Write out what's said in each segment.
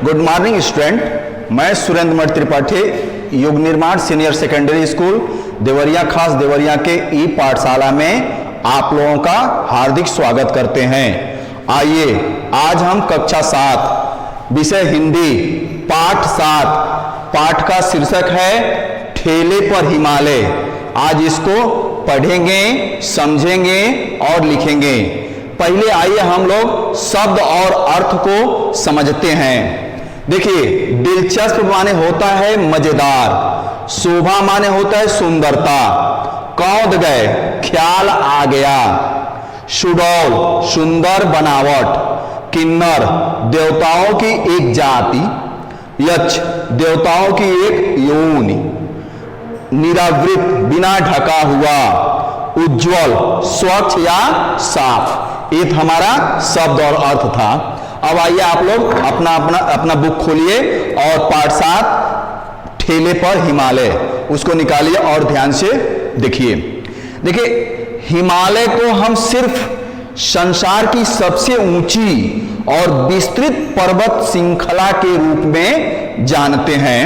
Good morning student, मैं सुरेंद्र मठ त्रिपाठी युग निर्माण सीनियर सेकेंडरी स्कूल देवरिया खास देवरिया के ई पाठशाला में आप लोगों का हार्दिक स्वागत करते हैं। आइए आज हम कक्षा 7 विषय हिंदी पाठ 7 पाठ का शीर्षक है ठेले पर हिमालय। आज इसको पढ़ेंगे, समझेंगे और लिखेंगे। पहले आइए हम लोग शब्द और अर्थ को समझते हैं। देखिए, दिलचस्प माने होता है मजेदार, शोभा माने होता है सुंदरता, कौंध गए ख्याल आ गया, सुडौल सुंदर बनावट, किन्नर देवताओं की एक जाति, यक्ष देवताओं की एक योनि, निरावृत बिना ढका हुआ, उज्जवल स्वच्छ या साफ। ये हमारा शब्द और अर्थ था। अब आइए आप लोग अपना बुक खोलिए और पाठ 7 ठेले पर हिमालय उसको निकालिए और ध्यान से देखिए। देखिए, हिमालय को हम सिर्फ संसार की सबसे ऊंची और विस्तृत पर्वत श्रृंखला के रूप में जानते हैं,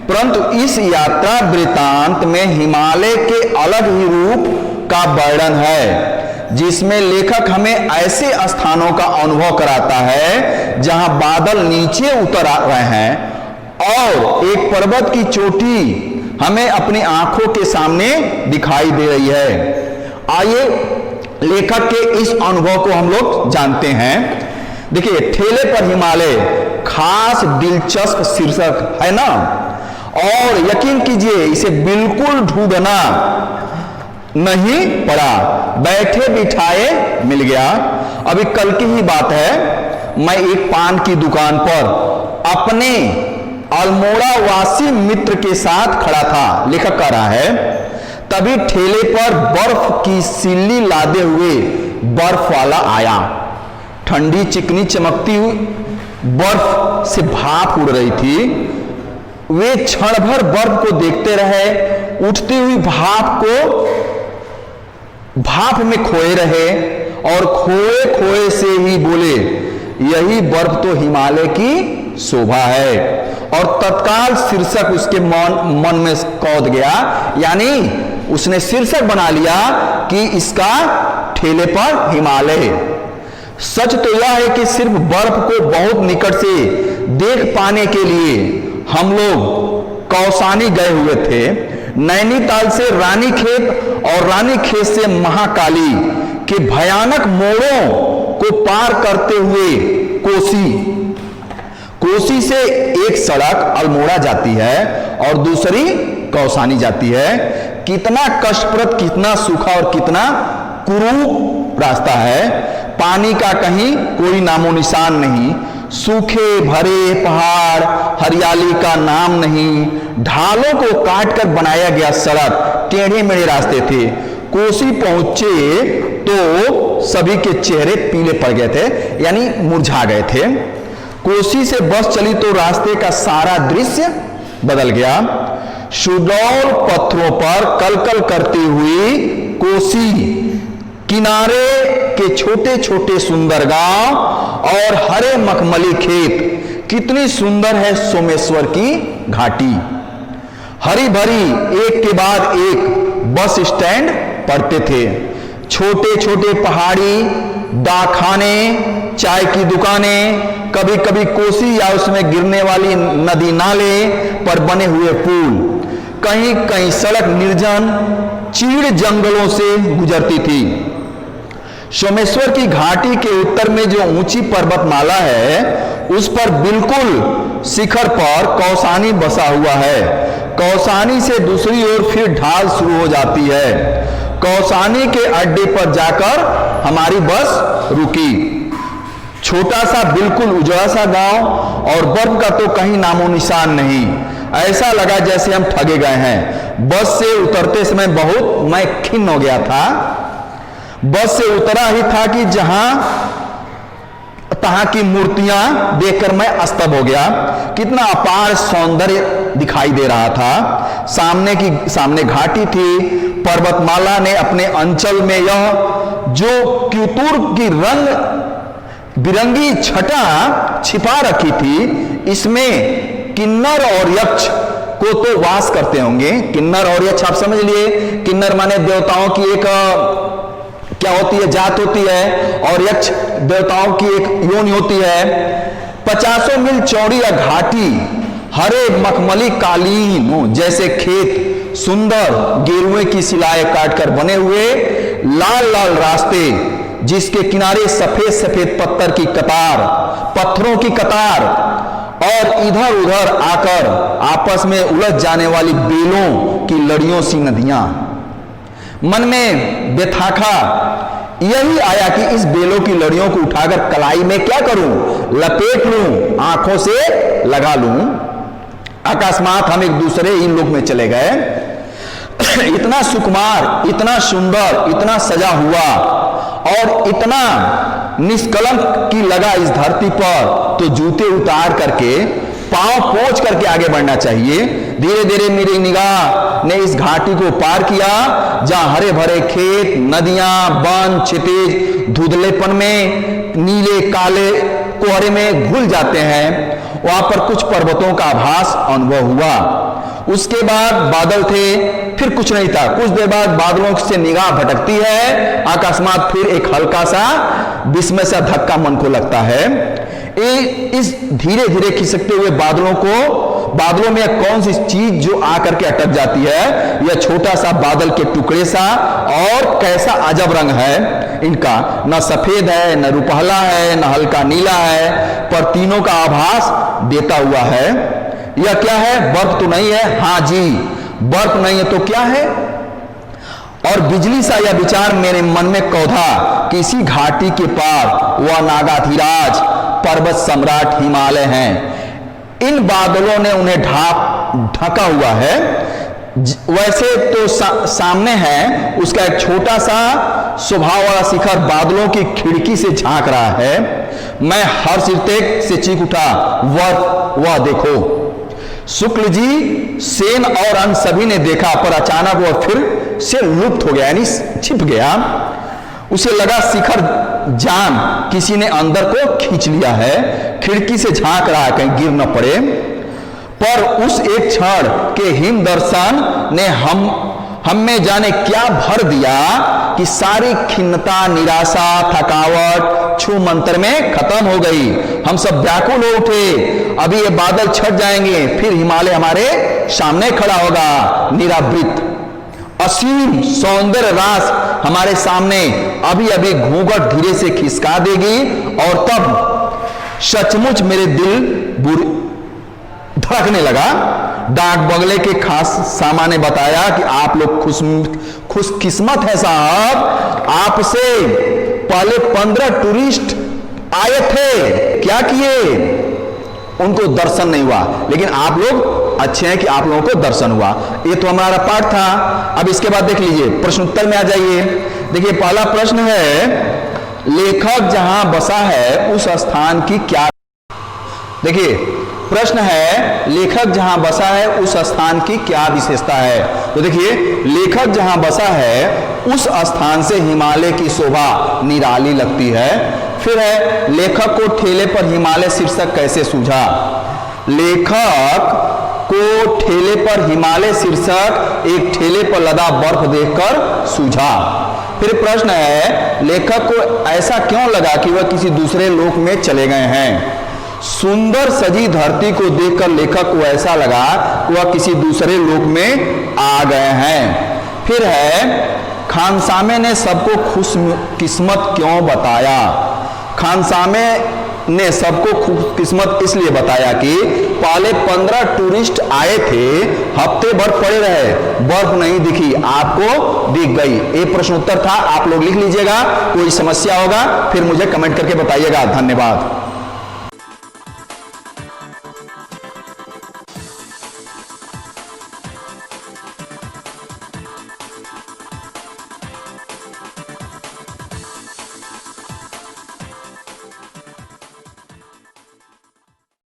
परंतु इस यात्रा वृत्तांत में हिमालय के अलग ही रूप का वर्णन है, जिसमें लेखक हमें ऐसे स्थानों का अनुभव कराता है जहां बादल नीचे उतर आ रहे हैं और एक पर्वत की चोटी हमें अपनी आंखों के सामने दिखाई दे रही है। आइए लेखक के इस अनुभव को हम लोग जानते हैं। देखिए, ठेले पर हिमालय खास दिलचस्प शीर्षक है ना, और यकीन कीजिए इसे बिल्कुल ढूंढना नहीं पड़ा, बैठे बिठाए मिल गया। अभी कल की ही बात है, मैं एक पान की दुकान पर अपने अल्मोड़ा वासी मित्र के साथ खड़ा था, लेखक कह रहा है, तभी ठेले पर बर्फ की सिल्ली लादे हुए बर्फ वाला आया। ठंडी चिकनी चमकती हुई बर्फ से भाप उड़ रही थी। वे क्षण भर बर्फ को देखते रहे, उठती हुई भाप में खोए रहे और खोए खोए से ही बोले, यही बर्फ तो हिमालय की शोभा है। और तत्काल शीर्षक उसके मन में कौंध गया, यानी उसने शीर्षक बना लिया कि इसका ठेले पर हिमालय। सच तो यह है कि सिर्फ बर्फ को बहुत निकट से देख पाने के लिए हम लोग कौसानी गए हुए थे। नैनीताल से रानीखेत और रानीखेत से महाकाली के भयानक मोड़ों को पार करते हुए कोसी से एक सड़क अल्मोड़ा जाती है और दूसरी कौसानी जाती है। कितना कष्टप्रद, कितना सूखा और कितना कुरूप रास्ता है। पानी का कहीं कोई नामो निशान नहीं, सूखे भरे पहाड़, हरियाली का नाम नहीं, ढालों को काटकर बनाया गया सड़क, टेढ़े मेढ़े रास्ते थे। कोसी पहुंचे तो सभी के चेहरे पीले पड़ गए थे, यानी मुरझा गए थे। कोसी से बस चली तो रास्ते का सारा दृश्य बदल गया। सुडौल पत्थरों पर कलकल करती हुई कोसी किनारे के छोटे छोटे सुंदर गांव और हरे मखमली खेत। कितनी सुंदर है सोमेश्वर की घाटी। हरी भरी एक के बाद एक बस स्टैंड पड़ते थे। छोटे छोटे पहाड़ी डाकखाने, चाय की दुकानें, कभी कभी कोसी या उसमें गिरने वाली नदी नाले पर बने हुए पुल। कहीं कहीं सड़क निर्जन चीड़ जंगलों से गुजरती थी। सोमेश्वर की घाटी के उत्तर में जो ऊंची पर्वतमाला है, उस पर बिल्कुल शिखर पर कौसानी बसा हुआ है। कौसानी से दूसरी ओर फिर ढाल शुरू हो जाती है। कौसानी के अड्डे पर जाकर हमारी बस रुकी। छोटा सा बिल्कुल उजड़ा सा गांव और बर्फ का तो कहीं नामो निशान नहीं। ऐसा लगा जैसे हम ठगे गए हैं। बस से उतरते समय बहुत मैं खिन्न हो गया था। बस से उतरा ही था कि तहां की मूर्तियां देखकर मैं अस्तब हो गया। कितना अपार सौंदर्य दिखाई दे रहा था। सामने घाटी थी। पर्वतमाला ने अपने अंचल में यह जो क्यूतुर की रंग बिरंगी छटा छिपा रखी थी, इसमें किन्नर और यक्ष को तो वास करते होंगे। किन्नर और यक्ष आप समझ लिए, किन्नर माने देवताओं की एक क्या होती है, जात होती है, और यक्ष देवताओं की एक योनि होती है। 50 मील चौड़ी या घाटी, हरे मखमली कालीन जैसे खेत, सुंदर गेरुए की सिलाएं काटकर बने हुए लाल लाल रास्ते, जिसके किनारे सफेद सफेद पत्थर की कतार, पत्थरों की कतार, और इधर उधर आकर आपस में उलझ जाने वाली बेलों की लड़ियों सी नदियां। मन में बेथाखा यही आया कि इस बेलों की लड़ियों को उठाकर कलाई में क्या करूं, लपेट लूं, आंखों से लगा लूं। अकस्मात हम एक दूसरे ही लोक में चले गए। इतना सुकुमार, इतना सुंदर, इतना सजा हुआ और इतना निष्कलंक की लगा इस धरती पर, तो जूते उतार करके पांव पोंछ करके आगे बढ़ना चाहिए। धीरे धीरे मेरी निगाह ने इस घाटी को पार किया, जहां हरे भरे खेत, नदियां, वन क्षितिज धुंधलेपन में नीले काले कोहरे में घुल जाते हैं। वहां पर कुछ पर्वतों का आभास अनुभव हुआ। उसके बाद बादल थे, फिर कुछ नहीं था। कुछ देर बाद बादलों से निगाह भटकती है, अकस्मात फिर एक हल्का सा विस्मय सा धक्का मन को लगता है। इस धीरे धीरे खिसकते हुए बादलों में कौन सी चीज जो आकर के अटक जाती है, यह छोटा सा बादल के टुकड़े सा, और कैसा अजब रंग है इनका, न सफेद है, न रुपहला है, न हल्का नीला है, पर तीनों का आभास देता हुआ है। यह क्या है, बर्फ तो नहीं है? हाँ जी, बर्फ नहीं है तो क्या है? और बिजली सा यह विचार मेरे मन में कौधा कि इसी घाटी के पार वह नागाधिराज पर्वत सम्राट हिमालय हैं। इन बादलों ने उन्हें ढका हुआ है। वैसे तो सामने है उसका एक छोटा सा स्वभाव वाला शिखर बादलों की खिड़की से झांक रहा है। मैं हर्षित से चीख उठा, वह देखो। शुक्ल जी, सेन और अन्य सभी ने देखा, पर अचानक वह फिर से लुप्त हो गया, यानी छिप गया। उसे लगा शिखर जान किसी ने अंदर को खींच लिया है, खिड़की से झांक रहा है कहीं गिर न पड़े। पर उस एक क्षण के हिम दर्शन ने हम में जाने क्या भर दिया कि सारी खिन्नता, निराशा, थकावट छू मंत्र में खत्म हो गई। हम सब व्याकुल हो उठे, अभी ये बादल छट जाएंगे, फिर हिमालय हमारे सामने खड़ा होगा निरावृत। असीम सौंदर्य रास हमारे सामने अभी अभी घूंघट धीरे से खिसका देगी, और तब सचमुच मेरे दिल धड़कने लगा। डाक बंगले के खास सामान ने बताया कि आप लोग खुशकिस्मत है साहब, आपसे पहले 15 टूरिस्ट आए थे, क्या किए? उनको दर्शन नहीं हुआ, लेकिन आप लोग अच्छे हैं कि आप लोगों को दर्शन हुआ। ये तो हमारा पाठ था। अब इसके बाद देख लीजिए, प्रश्न उत्तर में आ जाइए। देखिए, पहला प्रश्न है, लेखक जहां बसा है उस स्थान की क्या, देखिए प्रश्न है, लेखक जहां बसा है उस स्थान की क्या विशेषता है? तो देखिए, लेखक जहां बसा है उस स्थान से हिमालय की शोभा निराली लगती है। फिर है, लेखक को ठेले पर हिमालय शीर्षक कैसे सूझा? लेखक को ठेले पर हिमालय शीर्षक एक ठेले पर लदा बर्फ देखकर सूझा। फिर प्रश्न है, लेखक को ऐसा क्यों लगा कि वह किसी दूसरे लोक में चले गए हैं? सुंदर सजी धरती को देखकर लेखक को ऐसा लगा कि वह किसी दूसरे लोक में आ गए हैं। फिर है, खानसामे ने सबको खुशकिस्मत क्यों बताया? खानसामे ने सबको खुशकिस्मत इसलिए बताया कि पहले 15 टूरिस्ट आए थे, हफ्ते भर पड़े रहे, बर्फ नहीं दिखी, आपको दिख गई। ये प्रश्न उत्तर था, आप लोग लिख लीजिएगा। कोई समस्या होगा फिर मुझे कमेंट करके बताइएगा। धन्यवाद।